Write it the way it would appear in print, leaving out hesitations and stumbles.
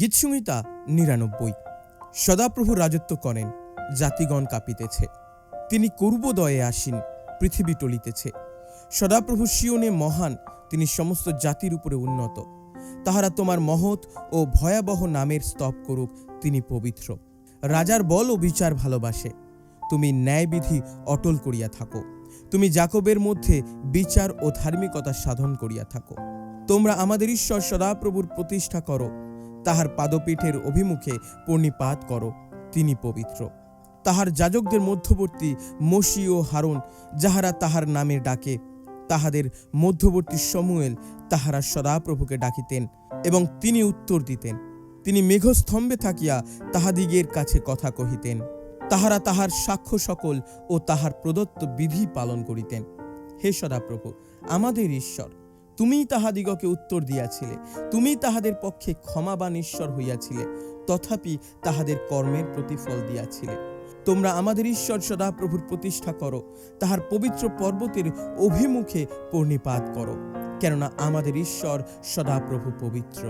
গীতসংহিতা ৯৯। সদাপ্রভু রাজত্ব করেন, জাতিগণ কাঁপিতেছে। তিনি করুবদয়ে আসীন, পৃথিবী টলিতেছে। সদাপ্রভু সিয়নে মহান, তিনি সমস্ত জাতির উপরে উন্নত। তাহারা তোমার মহৎ ও ভয়াবহ নামের স্তব করুক, তিনি পবিত্র। রাজার বল ও বিচার ভালোবাসে, তুমি ন্যায়বিধি অটল করিয়া থাকো। তুমি যাকবের মধ্যে বিচার ও ধার্মিকতা সাধন করিয়া থাকো। তোমরা আমাদের ঈশ্বর সদাপ্রভুর প্রতিষ্ঠা করো, তাহার পাদপীঠের অভিমুখে পর্ণিপাত করো, তিনি পবিত্র। তাহার যাজকদের মধ্যবর্তী মশি ও হারুন, যাহারা তাহার নামে ডাকে, তাহাদের মধ্যবর্তী সমুয়েল, তাহারা সদাপ্রভুকে ডাকিতেন এবং তিনি উত্তর দিতেন। তিনি মেঘস্তম্ভে থাকিয়া তাহাদিগের কাছে কথা কহিতেন। তাহারা তাহার সাক্ষ্য সকল ও তাহার প্রদত্ত বিধি পালন করিতেন। হে সদাপ্রভু, আমাদের ঈশ্বর, তুমিই তাহাদিগকে উত্তর দিয়াছিলে, তুমি তাহাদের পক্ষে ক্ষমাবান ঈশ্বর হইয়াছিলে, তথাপি তাহাদের কর্মের প্রতিফল দিয়াছিলে। তোমরা আমাদের ঈশ্বর সদাপ্রভুর প্রতিষ্ঠা করো, তাহার পবিত্র পর্বতের অভিমুখে পর্ণিপাত করো, কেননা আমাদের ঈশ্বর সদাপ্রভু পবিত্র।